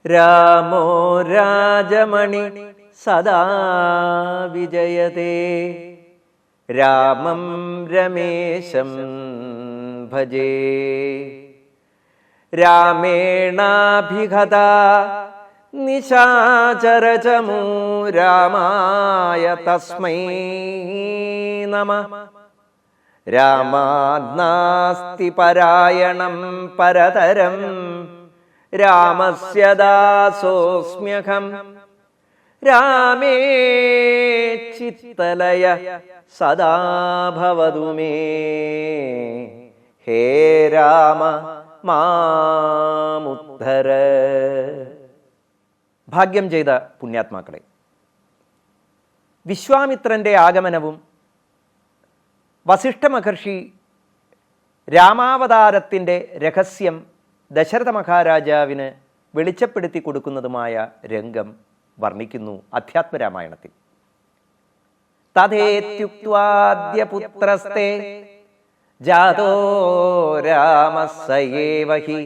രാമോ രാജമണി സദാ വിജയതേ. രാമം രമേശം ഭജേ. രാമേണാഭിഹത നിശാചരചമൂ രാമായ തസ്മൈ നമഃ. രാമാനാസ്തി പരായണം പരതരം രാമസ്യ ദാസോസ്മ്യഹം. രാമേ ചിത്തലയ സദാ ഭവതു മേ. ഹേ രാമ മാമുദ്ധര. ഭാഗ്യം ചെയ്ത പുണ്യാത്മാക്കളെ, വിശ്വാമിത്രന്റെ ആഗമനവും വസിഷ്ഠ മഹർഷി രാമാവതാരത്തിൻ്റെ രഹസ്യം ദശരഥ മഹാരാജാവിന് വെളിച്ചപ്പെടുത്തി കൊടുക്കുന്നതുമായ രംഗം വർണ്ണിക്കുന്നു അധ്യാത്മരാമായണത്തിൽ. തഥേത്യുക്ത്വാദ്യപുത്രസ്തേ ജാതോ രാമസ്സയേവ ഹി.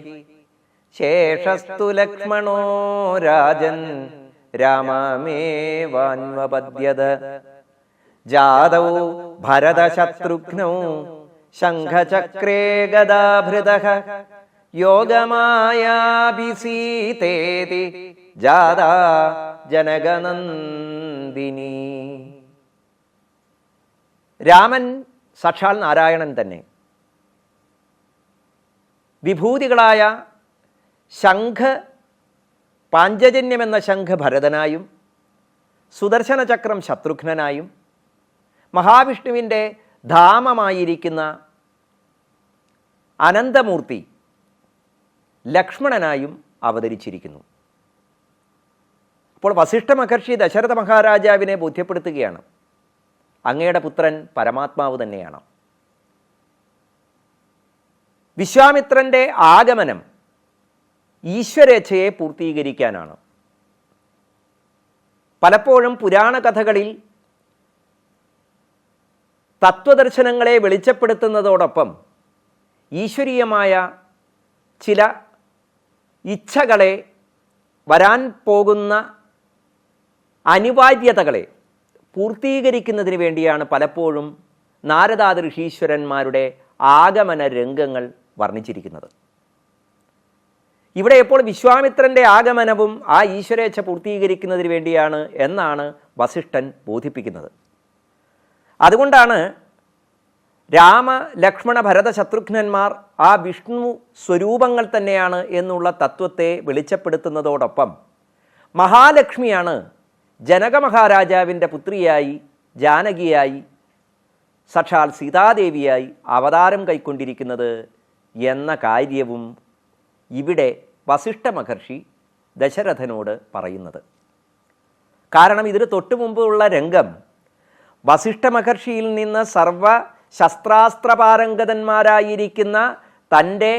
ശേഷസ്തു ലക്ഷ്മണോ രാജൻ രാമമേവാന്വപദ്യത. ജാതൗ ഭരതശത്രുഘ്നൗ ശംഖചക്രേ ഗദാഭൃതഃ. യോഗമായാഭിസീതേതി ജാതാ ജനകനന്ദിനി. രാമൻ സാക്ഷാൽ നാരായണൻ തന്നെ. വിഭൂതികളായ ശംഖ് പാഞ്ചജന്യമെന്ന ശംഖ് ഭരതനായും സുദർശന ചക്രം ശത്രുഘ്നനായും മഹാവിഷ്ണുവിൻ്റെ ധാമമായിരിക്കുന്ന അനന്തമൂർത്തി ലക്ഷ്മണനായും അവതരിച്ചിരിക്കുന്നു. അപ്പോൾ വസിഷ്ഠ മഹർഷി ദശരഥ മഹാരാജാവിനെ ബോധ്യപ്പെടുത്തുകയാണ്, അങ്ങയുടെ പുത്രൻ പരമാത്മാവ് തന്നെയാണ്. വിശ്വാമിത്രൻ്റെ ആഗമനം ഈശ്വരേച്ഛയെ പൂർത്തീകരിക്കാനാണ്. പലപ്പോഴും പുരാണ കഥകളിൽ തത്വദർശനങ്ങളെ വെളിച്ചപ്പെടുത്തുന്നതോടൊപ്പം ഈശ്വരീയമായ ചില ഇച്ഛകളെ, വരാൻ പോകുന്ന അനിവാര്യതകളെ പൂർത്തീകരിക്കുന്നതിന് വേണ്ടിയാണ് പലപ്പോഴും നാരദാദി ഋഷീശ്വരന്മാരുടെ ആഗമന രംഗങ്ങൾ വർണ്ണിച്ചിരിക്കുന്നത്. ഇവിടെ ഇപ്പോൾ വിശ്വാമിത്രൻ്റെ ആഗമനവും ആ ഈശ്വരേച്ഛ പൂർത്തീകരിക്കുന്നതിന് വേണ്ടിയാണ് എന്നാണ് വസിഷ്ഠൻ ബോധിപ്പിക്കുന്നത്. അതുകൊണ്ടാണ് രാമ ലക്ഷ്മണ ഭരത ശത്രുഘ്നന്മാർ ആ വിഷ്ണു സ്വരൂപങ്ങൾ തന്നെയാണ് എന്നുള്ള തത്വത്തെ വെളിച്ചപ്പെടുത്തുന്നതോടൊപ്പം മഹാലക്ഷ്മിയാണ് ജനക മഹാരാജാവിൻ്റെ പുത്രിയായി, ജാനകിയായി, സാക്ഷാൽ സീതാദേവിയായി അവതാരം കൈക്കൊണ്ടിരിക്കുന്നത് എന്ന കാര്യവും ഇവിടെ വസിഷ്ഠ മഹർഷി ദശരഥനോട് പറയുന്നത്. കാരണം ഇതിന് തൊട്ടു മുമ്പുള്ള രംഗം വസിഷ്ഠ മഹർഷിയിൽ നിന്ന് സർവ ശസ്ത്രാസ്ത്രപാരംഗതന്മാരായിരിക്കുന്ന തൻ്റെ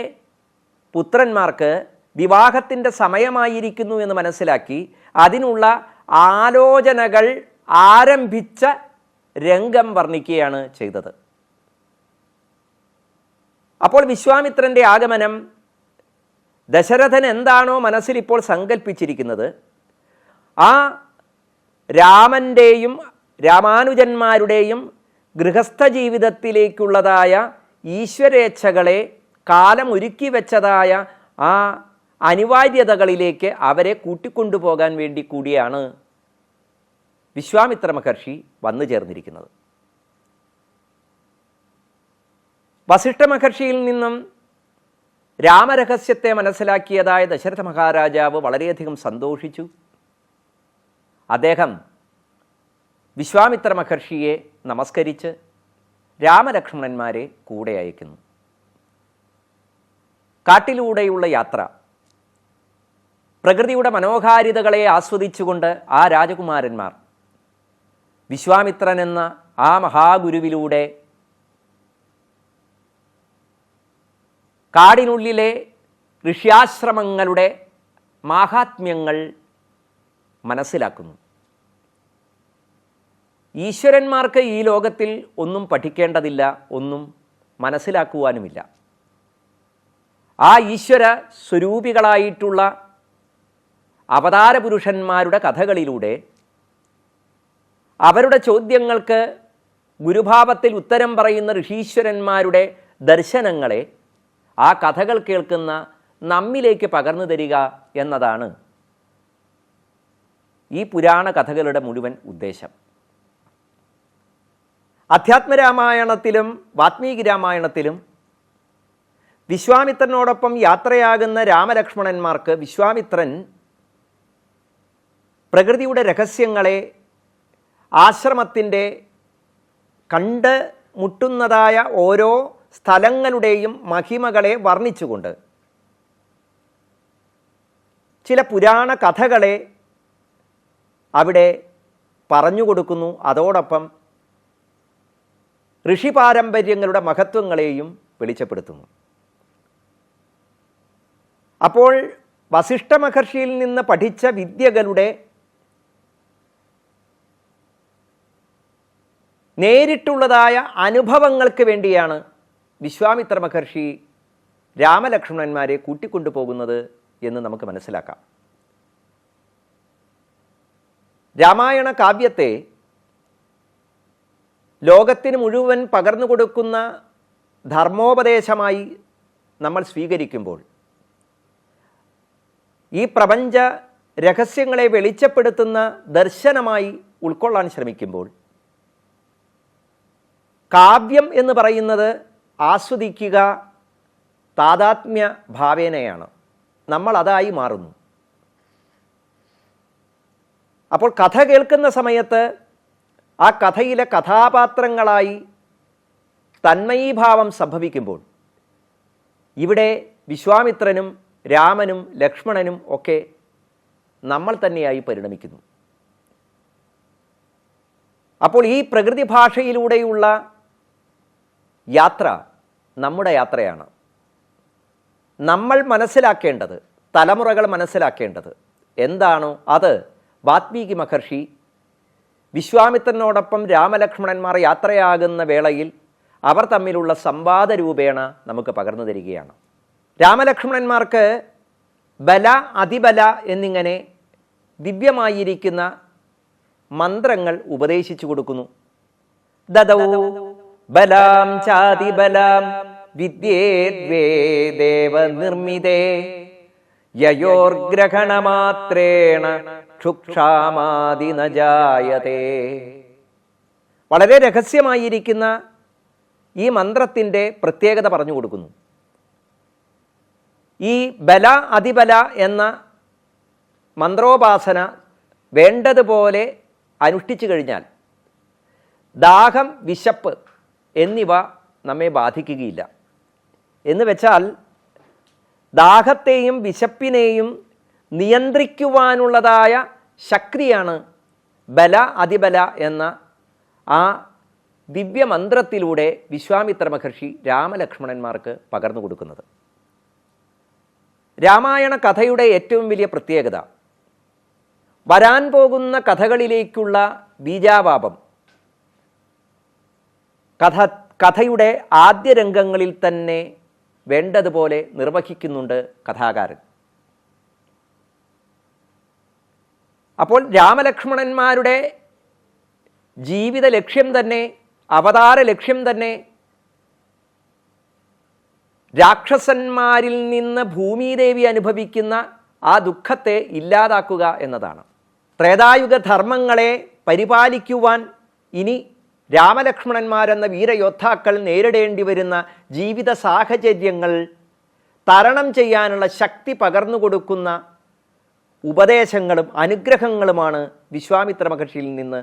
പുത്രന്മാർക്ക് വിവാഹത്തിൻ്റെ സമയമായിരിക്കുന്നു എന്ന് മനസ്സിലാക്കി അതിനുള്ള ആലോചനകൾ ആരംഭിച്ച രംഗം വർണ്ണിക്കുകയാണ് ചെയ്തത്. അപ്പോൾ വിശ്വാമിത്രൻ്റെ ആഗമനം ദശരഥൻ എന്താണോ മനസ്സിൽ ഇപ്പോൾ സങ്കല്പിച്ചിരിക്കുന്നത്, ആ രാമൻ്റെയും രാമാനുജന്മാരുടെയും ഗൃഹസ്ഥ ജീവിതത്തിലേക്കുള്ളതായ ഈശ്വരേച്ഛകളെ കാലമൊരുക്കി വെച്ചതായ ആ അനിവാര്യതകളിലേക്ക് അവരെ കൂട്ടിക്കൊണ്ടുപോകാൻ വേണ്ടി കൂടിയാണ് വിശ്വാമിത്ര മഹർഷി വന്നു ചേർന്നിരിക്കുന്നത്. വസിഷ്ഠ മഹർഷിയിൽ നിന്നും രാമരഹസ്യത്തെ മനസ്സിലാക്കിയതായ ദശരഥ മഹാരാജാവ് വളരെയധികം സന്തോഷിച്ചു. അദ്ദേഹം വിശ്വാമിത്ര മഹർഷിയെ നമസ്കരിച്ച് രാമലക്ഷ്മണന്മാരെ കൂടെ അയക്കുന്നു. കാട്ടിലൂടെയുള്ള യാത്ര, പ്രകൃതിയുടെ മനോഹാരിതകളെ ആസ്വദിച്ചുകൊണ്ട് ആ രാജകുമാരന്മാർ വിശ്വാമിത്രൻ എന്ന ആ മഹാഗുരുവിലൂടെ കാടിനുള്ളിലെ ഋഷ്യാശ്രമങ്ങളുടെ മാഹാത്മ്യങ്ങൾ മനസ്സിലാക്കുന്നു. ഈശ്വരന്മാർക്ക് ഈ ലോകത്തിൽ ഒന്നും പഠിക്കേണ്ടതില്ല, ഒന്നും മനസ്സിലാക്കുവാനുമില്ല. ആ ഈശ്വര സ്വരൂപികളായിട്ടുള്ള അവതാരപുരുഷന്മാരുടെ കഥകളിലൂടെ അവരുടെ ചോദ്യങ്ങൾക്ക് ഗുരുഭാവത്തിൽ ഉത്തരം പറയുന്ന ഋഷീശ്വരന്മാരുടെ ദർശനങ്ങളെ ആ കഥകൾ കേൾക്കുന്ന നമ്മിലേക്ക് പകർന്നു തരിക എന്നതാണ് ഈ പുരാണ കഥകളുടെ മുഴുവൻ ഉദ്ദേശം. അധ്യാത്മരാമായണത്തിലും വാത്മീകി രാമായണത്തിലും വിശ്വാമിത്രനോടൊപ്പം യാത്രയാകുന്ന രാമലക്ഷ്മണന്മാർക്ക് വിശ്വാമിത്രൻ പ്രകൃതിയുടെ രഹസ്യങ്ങളെ, ആശ്രമത്തിൻ്റെ കണ്ട് മുട്ടുന്നതായ ഓരോ സ്ഥലങ്ങളുടെയും മഹിമകളെ വർണ്ണിച്ചുകൊണ്ട് ചില പുരാണ കഥകളെ അവിടെ പറഞ്ഞുകൊടുക്കുന്നു. അതോടൊപ്പം ഋഷിപാരമ്പര്യങ്ങളുടെ മഹത്വങ്ങളെയും വെളിച്ചപ്പെടുത്തുന്നു. അപ്പോൾ വസിഷ്ഠ മഹർഷിയിൽ നിന്ന് പഠിച്ച വിദ്യകളുടെ നേരിട്ടുള്ളതായ അനുഭവങ്ങൾക്ക് വേണ്ടിയാണ് വിശ്വാമിത്ര മഹർഷി രാമലക്ഷ്മണന്മാരെ കൂട്ടിക്കൊണ്ടുപോകുന്നത് എന്ന് നമുക്ക് മനസ്സിലാക്കാം. രാമായണ കാവ്യത്തെ ലോകത്തിന് മുഴുവൻ പകർന്നു കൊടുക്കുന്ന ധർമ്മോപദേശമായി നമ്മൾ സ്വീകരിക്കുമ്പോൾ, ഈ പ്രപഞ്ച രഹസ്യങ്ങളെ വെളിച്ചപ്പെടുത്തുന്ന ദർശനമായി ഉൾക്കൊള്ളാൻ ശ്രമിക്കുമ്പോൾ, കാവ്യം എന്ന് പറയുന്നത് ആസ്വദിക്കുക, താദാത്മ്യ ഭാവേനയാണ്. നമ്മൾ അതായി മാറുന്നു. അപ്പോൾ കഥ കേൾക്കുന്ന സമയത്ത് ആ കഥയിലെ കഥാപാത്രങ്ങളായി തന്മയീഭാവം സംഭവിക്കുമ്പോൾ ഇവിടെ വിശ്വാമിത്രനും രാമനും ലക്ഷ്മണനും ഒക്കെ നമ്മൾ തന്നെയായി പരിണമിക്കുന്നു. അപ്പോൾ ഈ പ്രകൃതി ഭാഷയിലൂടെയുള്ള യാത്ര നമ്മുടെ യാത്രയാണ്. നമ്മൾ മനസ്സിലാക്കേണ്ടത്, തലമുറകൾ മനസ്സിലാക്കേണ്ടത് എന്താണോ അത് വാത്മീകി മഹർഷി വിശ്വാമിത്രനോടൊപ്പം രാമലക്ഷ്മണന്മാർ യാത്രയാകുന്ന വേളയിൽ അവർ തമ്മിലുള്ള സംവാദ രൂപേണ നമുക്ക് പകർന്നു തരികയാണ്. രാമലക്ഷ്മണന്മാർക്ക് ബല, അതിബല എന്നിങ്ങനെ ദിവ്യമായിരിക്കുന്ന മന്ത്രങ്ങൾ ഉപദേശിച്ചു കൊടുക്കുന്നു. ദദൗ ബലാം ചാതിബലാം വിദ്യേദ്വേ ദേവനിർമ്മിതേ യയോർഗ്രഹണമാത്രേണ ക്ഷുക്ഷാമാദി ന ജായതേ. വളരെ രഹസ്യമായിരിക്കുന്ന ഈ മന്ത്രത്തിൻ്റെ പ്രത്യേകത പറഞ്ഞു കൊടുക്കുന്നു. ഈ ബല അതിബല എന്ന മന്ത്രോപാസന വേണ്ടതുപോലെ അനുഷ്ഠിച്ചു കഴിഞ്ഞാൽ ദാഹം, വിശപ്പ് എന്നിവ നമ്മെ ബാധിക്കുകയില്ല. എന്ന് വെച്ചാൽ ദാഹത്തെയും വിശപ്പിനെയും നിയന്ത്രിക്കുവാനുള്ളതായ ശക്തിയാണ് ബല അതിബല എന്ന ആ ദിവ്യമന്ത്രത്തിലൂടെ വിശ്വാമിത്ര മഹർഷി രാമലക്ഷ്മണന്മാർക്ക് പകർന്നു കൊടുക്കുന്നത്. രാമായണ കഥയുടെ ഏറ്റവും വലിയ പ്രത്യേകത വരാൻ പോകുന്ന കഥകളിലേക്കുള്ള ബീജാവാപം കഥയുടെ ആദ്യ രംഗങ്ങളിൽ തന്നെ വേണ്ടതുപോലെ നിർവഹിക്കുന്നുണ്ട് കഥാകാരൻ. അപ്പോൾ രാമലക്ഷ്മണന്മാരുടെ ജീവിത ലക്ഷ്യം തന്നെ, അവതാര ലക്ഷ്യം തന്നെ രാക്ഷസന്മാരിൽ നിന്ന് ഭൂമിദേവി അനുഭവിക്കുന്ന ആ ദുഃഖത്തെ ഇല്ലാതാക്കുക എന്നതാണ്. ത്രേതായുഗ ധർമ്മങ്ങളെ പരിപാലിക്കുവാൻ ഇനി രാമലക്ഷ്മണന്മാരെന്ന വീരയോദ്ധാക്കൾ നേരിടേണ്ടി വരുന്ന ജീവിത സാഹചര്യങ്ങൾ തരണം ചെയ്യാനുള്ള ശക്തി പകർന്നു കൊടുക്കുന്ന ഉപദേശങ്ങളും അനുഗ്രഹങ്ങളുമാണ് വിശ്വാമിത്ര മഹർഷിയിൽ നിന്ന്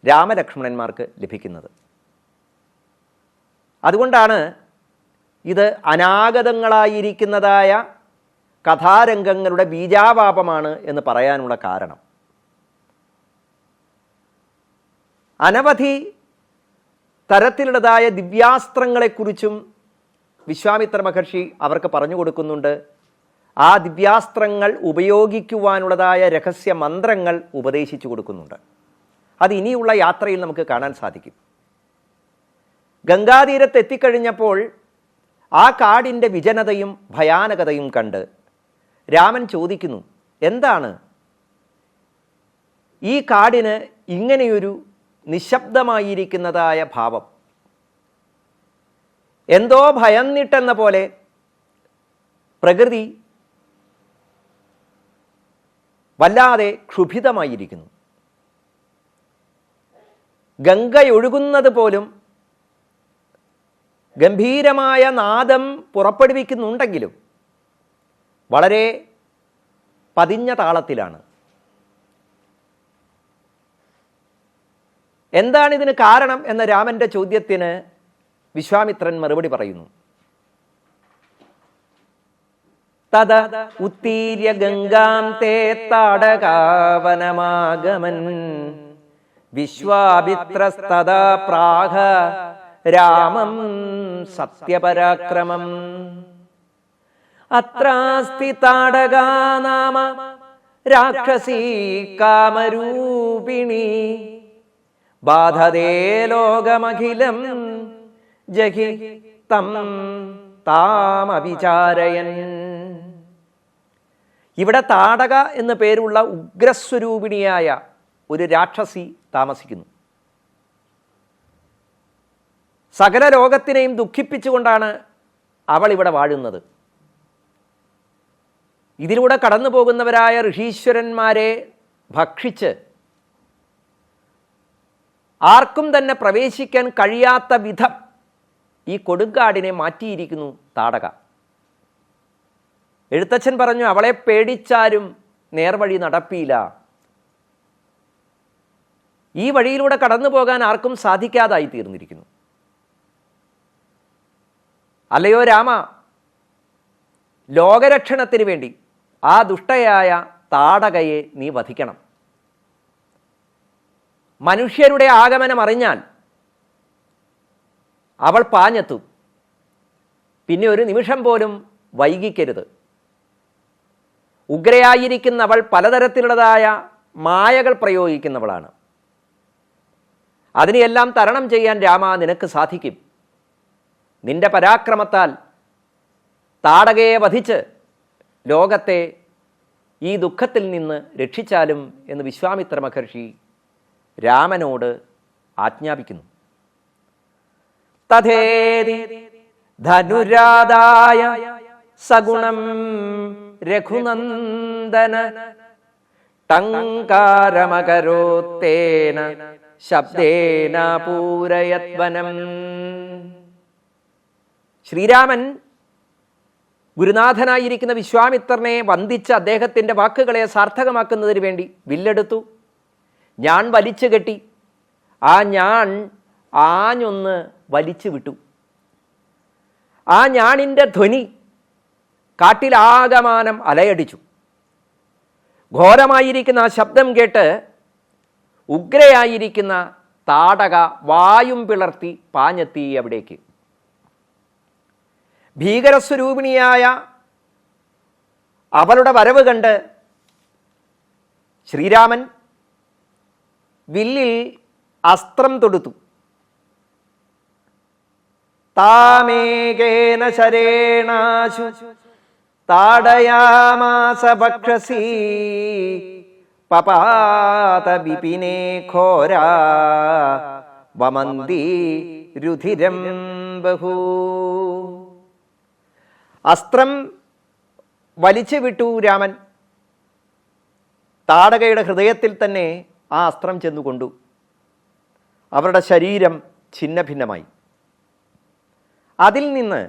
രാമലക്ഷ്മണന്മാർക്ക് ലഭിക്കുന്നത്. അതുകൊണ്ടാണ് ഇത് അനാഗതങ്ങളായിരിക്കുന്നതായ കഥാരംഗങ്ങളുടെ ബീജാവാപമാണ് എന്ന് പറയാനുള്ള കാരണം. അനവധി തരത്തിലുള്ളതായ ദിവ്യാസ്ത്രങ്ങളെക്കുറിച്ചും വിശ്വാമിത്ര മഹർഷി അവർക്ക് പറഞ്ഞു കൊടുക്കുന്നുണ്ട്. ആ ദിവ്യാസ്ത്രങ്ങൾ ഉപയോഗിക്കുവാനുള്ളതായ രഹസ്യ മന്ത്രങ്ങൾ ഉപദേശിച്ചു കൊടുക്കുന്നുണ്ട്. അത് ഇനിയുള്ള യാത്രയിൽ നമുക്ക് കാണാൻ സാധിക്കും. ഗംഗാതീരത്ത് എത്തിക്കഴിഞ്ഞപ്പോൾ ആ കാടിൻ്റെ വിജനതയും ഭയാനകതയും കണ്ട് രാമൻ ചോദിക്കുന്നു, എന്താണ് ഈ കാടിന് ഇങ്ങനെയൊരു നിശബ്ദമായിരിക്കുന്നതായ ഭാവം? എന്തോ ഭയന്നിട്ടെന്ന പോലെ പ്രകൃതി വല്ലാതെ ക്ഷുഭിതമായിരിക്കുന്നു. ഗംഗയൊഴുകുന്നത് പോലും ഗംഭീരമായ നാദം പുറപ്പെടുവിക്കുന്നുണ്ടെങ്കിലും വളരെ പതിഞ്ഞ താളത്തിലാണ്. എന്താണിതിന് കാരണം എന്ന രാമൻ്റെ ചോദ്യത്തിന് വിശ്വാമിത്രൻ മറുപടി പറയുന്നു. തദ ഉത്തീര്യ ഗംഗാം തേ താടകാവനമാഗമൻ വിശ്വാമിത്രസ്തദാ പ്രാഹ രാമം സത്യപരാക്രമം അത്രാസ്തി താടകാ നാമ രാക്ഷസീ കാമരൂപിണി ബാധതേ ലോകമഖിലം ജഹി തം താമവിചാരയൻ. ഇവിടെ താടക എന്നു പേരുള്ള ഉഗ്രസ്വരൂപിണിയായ ഒരു രാക്ഷസി താമസിക്കുന്നു. സകല ലോകത്തിനെയും ദുഃഖിപ്പിച്ചുകൊണ്ടാണ് അവൾ ഇവിടെ വാഴുന്നത്. ഇതിലൂടെ കടന്നു പോകുന്നവരായ ഋഷീശ്വരന്മാരെ ഭക്ഷിച്ച് ആർക്കും തന്നെ പ്രവേശിക്കാൻ കഴിയാത്ത വിധം ഈ കൊടുങ്കാടിനെ മാറ്റിയിരിക്കുന്നു താടക. എഴുത്തച്ഛൻ പറഞ്ഞു, അവളെ പേടിച്ചാലും നേർവഴി നടപ്പിയില്ല. ഈ വഴിയിലൂടെ കടന്നു പോകാൻ ആർക്കും സാധിക്കാതായി തീർന്നിരിക്കുന്നു. അല്ലയോ രാമ, ലോകരക്ഷണത്തിന് വേണ്ടി ആ ദുഷ്ടയായ താടകയെ നീ വധിക്കണം. മനുഷ്യരുടെ ആഗമനം അറിഞ്ഞാൽ അവൾ പാഞ്ഞെത്തും. പിന്നെ ഒരു നിമിഷം പോലും വൈകിക്കരുത്. ഉഗ്രയായിരിക്കുന്ന അവൾ പലതരത്തിലുള്ളതായ മായകൾ പ്രയോഗിക്കുന്നവളാണ്. അതിനെയെല്ലാം തരണം ചെയ്യാൻ രാമ നിനക്ക് സാധിക്കും. നിന്റെ പരാക്രമത്താൽ താടകയെ വധിച്ച് ലോകത്തെ ഈ ദുഃഖത്തിൽ നിന്ന് രക്ഷിച്ചാലും എന്ന് വിശ്വാമിത്ര മഹർഷി രാമനോട് ആജ്ഞാപിക്കുന്നു. തഥേതി ധനുരാദായ സഗുണം രഘുനന്ദന ടങ്കാരമകരോത്തേന ശബ്ദേന പൂരയത്വനം. ശ്രീരാമൻ ഗുരുനാഥനായിരിക്കുന്ന വിശ്വാമിത്രനെ വന്ദിച്ച് അദ്ദേഹത്തിൻ്റെ വാക്കുകളെ സാർത്ഥകമാക്കുന്നതിന് വേണ്ടി വില്ലെടുത്തു. ഞാൻ വലിച്ചു കെട്ടി. ആ ഞാൻ ആഞ്ഞൊന്ന് വലിച്ചു വിട്ടു. ആ ഞാണിൻ്റെ ധ്വനി കാട്ടിലാകമാനം അലയടിച്ചു. ഘോരമായിരിക്കുന്ന ആ ശബ്ദം കേട്ട് ഉഗ്രയായിരിക്കുന്ന താടക വായും പിളർത്തി പാഞ്ഞെത്തി അവിടേക്ക്. ഭീകരസ്വരൂപിണിയായ അവളുടെ വരവ് കണ്ട് ശ്രീരാമൻ വില്ലിൽ അസ്ത്രം തൊടുത്തു. താമേകേന ശരേണാശു താടയാമാസ ഭക്ഷസീ പപാത വിപിനേ ഘോരാ വമന്തി രുധിരം ബഹൂ. അസ്ത്രം വലിച്ചു വിട്ടു രാമൻ. താടകയുടെ ഹൃദയത്തിൽ തന്നെ ആ അസ്ത്രം ചെന്നുകൊണ്ടു. അവരുടെ ശരീരം ഛിന്നഭിന്നമായി. അതിൽ നിന്ന്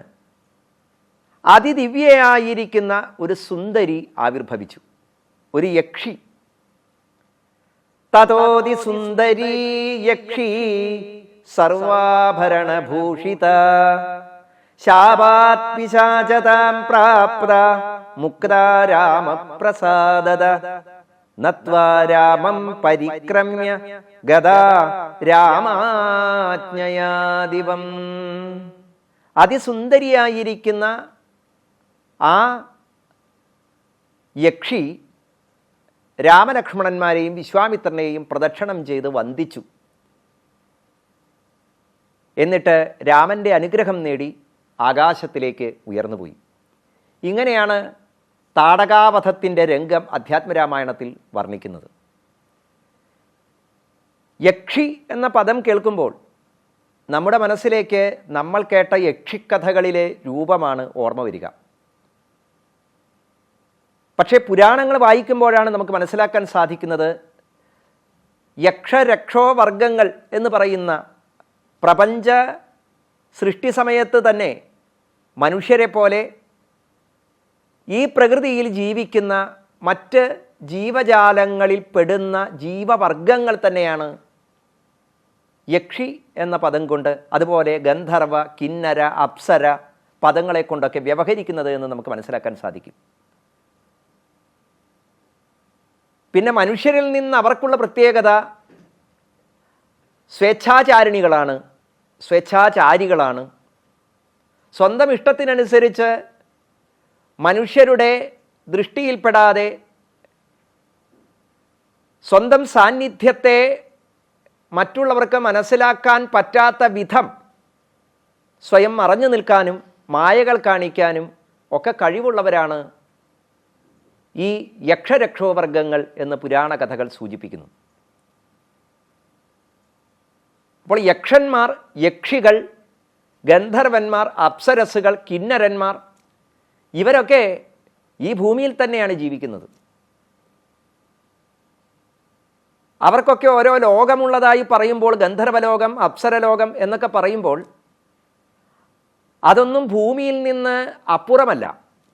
അതിദിവ്യയായിരിക്കുന്ന ഒരു സുന്ദരി ആവിർഭവിച്ചു, ഒരു യക്ഷി. തതോതി സുന്ദരീ യക്ഷി സർവാഭരണഭൂഷിത ശാപാത് പിശാചതാം പ്രാപ്ത മുക്താ രാമപ്രസാദത നത്വാ രാമം പരിക്രമ്യ ഗദാ രാമാജ്ഞയാ ദിവം. അതിസുന്ദരിയായിരിക്കുന്ന ആ യക്ഷി രാമലക്ഷ്മണന്മാരെയും വിശ്വാമിത്രനെയും പ്രദക്ഷിണം ചെയ്ത് വന്ദിച്ചു. എന്നിട്ട് രാമൻ്റെ അനുഗ്രഹം നേടി ആകാശത്തിലേക്ക് ഉയർന്നുപോയി. ഇങ്ങനെയാണ് താടകാവധത്തിൻ്റെ രംഗം അധ്യാത്മരാമായണത്തിൽ വർണ്ണിക്കുന്നത്. യക്ഷി എന്ന പദം കേൾക്കുമ്പോൾ നമ്മുടെ മനസ്സിലേക്ക് നമ്മൾ കേട്ട യക്ഷിക്കഥകളിലെ രൂപമാണ് ഓർമ്മ വരിക. പക്ഷേ പുരാണങ്ങൾ വായിക്കുമ്പോഴാണ് നമുക്ക് മനസ്സിലാക്കാൻ സാധിക്കുന്നത് യക്ഷരക്ഷോ വർഗങ്ങൾ എന്ന് പറയുന്ന പ്രപഞ്ച സൃഷ്ടി സമയത്ത് തന്നെ മനുഷ്യരെ പോലെ ഈ പ്രകൃതിയിൽ ജീവിക്കുന്ന മറ്റ് ജീവജാലങ്ങളിൽ പെടുന്ന ജീവവർഗങ്ങൾ തന്നെയാണ് യക്ഷി എന്ന പദം കൊണ്ട്, അതുപോലെ ഗന്ധർവ, കിന്നര, അപ്സര പദങ്ങളെ കൊണ്ടൊക്കെ വ്യവഹരിക്കുന്നത് എന്ന് നമുക്ക് മനസ്സിലാക്കാൻ സാധിക്കും. പിന്നെ മനുഷ്യരിൽ നിന്ന് അവർക്കുള്ള പ്രത്യേകത സ്വേച്ഛാചാരിണികളാണ്, സ്വേച്ഛാചാരികളാണ്. സ്വന്തം ഇഷ്ടത്തിനനുസരിച്ച് മനുഷ്യരുടെ ദൃഷ്ടിയിൽപ്പെടാതെ സ്വന്തം സാന്നിധ്യത്തെ മറ്റുള്ളവർക്ക് മനസ്സിലാക്കാൻ പറ്റാത്ത വിധം സ്വയം മറഞ്ഞു നിൽക്കാനും മായകൾ കാണിക്കാനും ഒക്കെ കഴിവുള്ളവരാണ് ഈ യക്ഷരക്ഷോവർഗങ്ങൾ എന്ന് പുരാണ കഥകൾ സൂചിപ്പിക്കുന്നു. അപ്പോൾ യക്ഷന്മാർ, യക്ഷികൾ, ഗന്ധർവന്മാർ, അപ്സരസുകൾ, കിന്നരന്മാർ ഇവരൊക്കെ ഈ ഭൂമിയിൽ തന്നെയാണ് ജീവിക്കുന്നത്. അവർക്കൊക്കെ ഓരോ ലോകമുള്ളതായി പറയുമ്പോൾ, ഗന്ധർവലോകം, അപ്സരലോകം എന്നൊക്കെ പറയുമ്പോൾ അതൊന്നും ഭൂമിയിൽ നിന്ന് അപ്പുറമല്ല.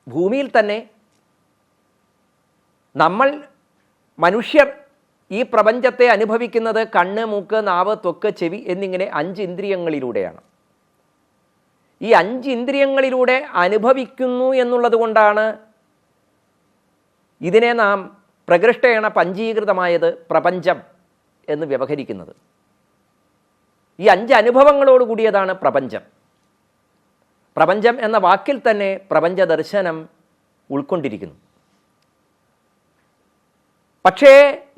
ഭൂമിയിൽ തന്നെ നമ്മൾ മനുഷ്യർ ഈ പ്രപഞ്ചത്തെ അനുഭവിക്കുന്നത് കണ്ണ്, മൂക്ക്, നാവ്, ത്വക്ക്, ചെവി എന്നിങ്ങനെ 5 ഇന്ദ്രിയങ്ങളിലൂടെയാണ്. ഈ 5 ഇന്ദ്രിയങ്ങളിലൂടെ അനുഭവിക്കുന്നു എന്നുള്ളത് കൊണ്ടാണ് ഇതിനെ നാം പ്രകൃഷ്ടേണ പഞ്ചീകൃതമായത് പ്രപഞ്ചം എന്ന് വ്യവഹരിക്കുന്നത്. ഈ 5 അനുഭവങ്ങളോട് കൂടിയതാണ് പ്രപഞ്ചം. പ്രപഞ്ചം എന്ന വാക്കിൽ തന്നെ പ്രപഞ്ച ദർശനം ഉൾക്കൊണ്ടിരിക്കുന്നു. പക്ഷേ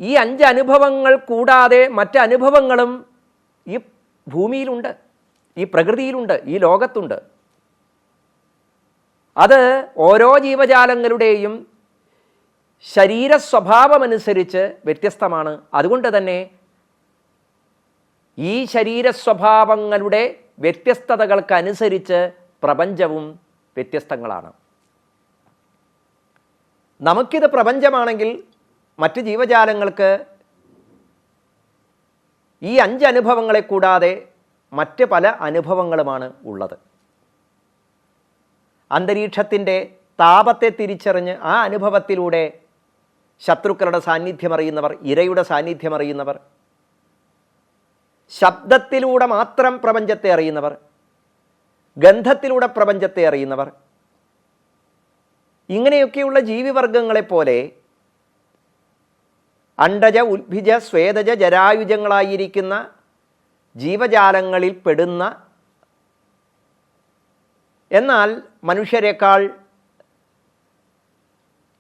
ഈ 5 അനുഭവങ്ങൾ കൂടാതെ മറ്റനുഭവങ്ങളും ഈ ഭൂമിയിലുണ്ട്, ഈ പ്രകൃതിയിലുണ്ട്, ഈ ലോകത്തുണ്ട്. അത് ഓരോ ജീവജാലങ്ങളുടെയും ശരീര സ്വഭാവമനുസരിച്ച് വ്യത്യസ്തമാണ്. അതുകൊണ്ട് തന്നെ ഈ ശരീര സ്വഭാവങ്ങളുടെ വ്യത്യസ്തതകൾക്കനുസരിച്ച് പ്രപഞ്ചവും വ്യത്യസ്തങ്ങളാണ്. നമുക്കിത് പ്രപഞ്ചമാണെങ്കിൽ മറ്റ് ജീവജാലങ്ങൾക്ക് ഈ 5 അനുഭവങ്ങളെ കൂടാതെ മറ്റ് പല അനുഭവങ്ങളുമാണ് ഉള്ളത്. അന്തരീക്ഷത്തിൻ്റെ താപത്തെ തിരിച്ചറിഞ്ഞ് ആ അനുഭവത്തിലൂടെ ശത്രുക്കളുടെ സാന്നിധ്യം അറിയുന്നവർ, ഇരയുടെ സാന്നിധ്യം അറിയുന്നവർ, ശബ്ദത്തിലൂടെ മാത്രം പ്രപഞ്ചത്തെ അറിയുന്നവർ, ഗന്ധത്തിലൂടെ പ്രപഞ്ചത്തെ അറിയുന്നവർ, ഇങ്ങനെയൊക്കെയുള്ള ജീവിവർഗങ്ങളെപ്പോലെ അണ്ഡജ, ഉദ്ഭിജ, സ്വേദജ, ജരായുജങ്ങളായിരിക്കുന്ന ജീവജാലങ്ങളിൽ പെടുന്ന, എന്നാൽ മനുഷ്യരെക്കാൾ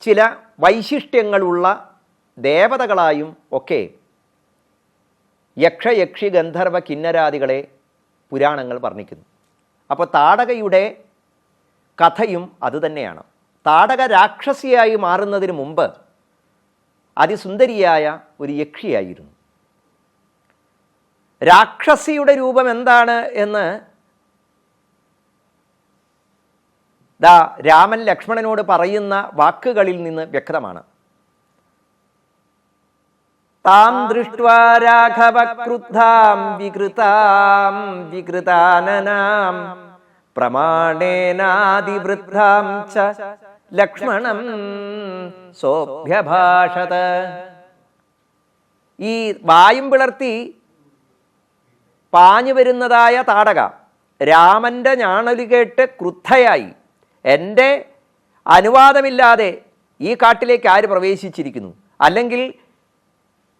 ചില വൈശിഷ്ട്യങ്ങളുള്ള ദേവതകളായും ഒക്കെ യക്ഷ, യക്ഷി, ഗന്ധർവ, കിന്നരാദികളെ പുരാണങ്ങൾ വർണ്ണിക്കുന്നു. അപ്പോൾ താടകയുടെ കഥയും അതുതന്നെയാണ്. താടക രാക്ഷസിയായി മാറുന്നതിന് മുമ്പ് അതിസുന്ദരിയായ ഒരു യക്ഷിയായിരുന്നു. രാക്ഷസിയുടെ രൂപം എന്താണ് എന്ന് രാമൻ ലക്ഷ്മണനോട് പറയുന്ന വാക്കുകളിൽ നിന്ന് വ്യക്തമാണ്. താം ദൃഷ്ട്വാ രാഘവ ക്രുദ്ധാം വികൃതാം വികൃതാനനാം പ്രമാണേനാദിവൃദ്ധാം ച ലക്ഷ്മണം സോഭ്യഭാഷത. ഈ വായും പിളർത്തി പാഞ്ഞു വരുന്നതായ താടക രാമൻ്റെ ഞാണലി കേട്ട് ക്രുദ്ധയായി, എൻ്റെ അനുവാദമില്ലാതെ ഈ കാട്ടിലേക്ക് ആര് പ്രവേശിച്ചിരിക്കുന്നു, അല്ലെങ്കിൽ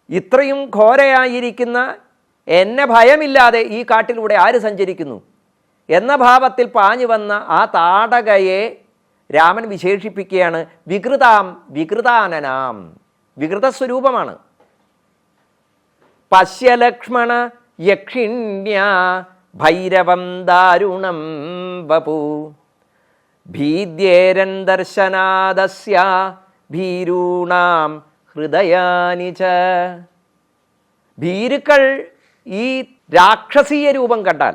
ഇത്രയും ഘോരയായിരിക്കുന്ന എന്നെ ഭയമില്ലാതെ ഈ കാട്ടിലൂടെ ആര് സഞ്ചരിക്കുന്നു എന്ന ഭാവത്തിൽ പാഞ്ഞു വന്ന ആ താടകയെ രാമൻ വിശേഷിപ്പിക്കുകയാണ് വികൃതാം വികൃതാനനാം. വികൃതസ്വരൂപമാണ്. പശ്യ ലക്ഷ്മണ യക്ഷിണ്യാ ഭൈരവം ദാരുണം വപു ഭീദ്യേരൻ ദർശനാദസ്യ ഭീരൂണാം ഹൃദയാനി ച. ഭീരുക്കൾ ഈ രാക്ഷസീയ രൂപം കണ്ടാൽ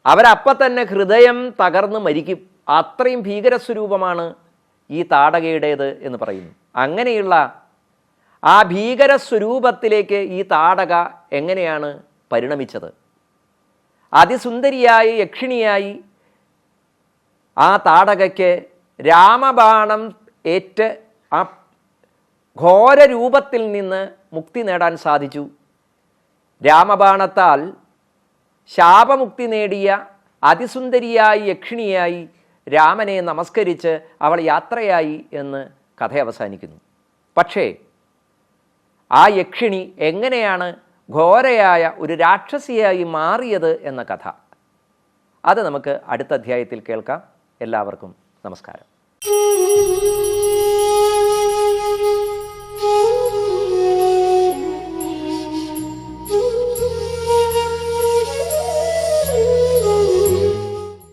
അവരപ്പം തന്നെ ഹൃദയം തകർന്ന് മരിക്കും. അത്രയും ഭീകരസ്വരൂപമാണ് ഈ താടകയുടേത് എന്ന് പറയുന്നു. അങ്ങനെയുള്ള ആ ഭീകരസ്വരൂപത്തിലേക്ക് ഈ താടക എങ്ങനെയാണ് പരിണമിച്ചത്? അതിസുന്ദരിയായി യക്ഷിണിയായി ആ താടകയ്ക്ക് രാമബാണം ഏറ്റ് ആ ഘോരരൂപത്തിൽ നിന്ന് മുക്തി നേടാൻ സാധിച്ചു. രാമബാണത്താൽ ശാപമുക്തി നേടിയ അതിസുന്ദരിയായി യക്ഷിണിയായി രാമനെ നമസ്കരിച്ച് അവൾ യാത്രയായി എന്ന് കഥ അവസാനിക്കുന്നു. പക്ഷേ ആ യക്ഷിണി എങ്ങനെയാണ് ഘോരയായ ഒരു രാക്ഷസിയായി മാറിയത് എന്ന കഥ അത് നമുക്ക് അടുത്ത അധ്യായത്തിൽ കേൾക്കാം. എല്ലാവർക്കും നമസ്കാരം.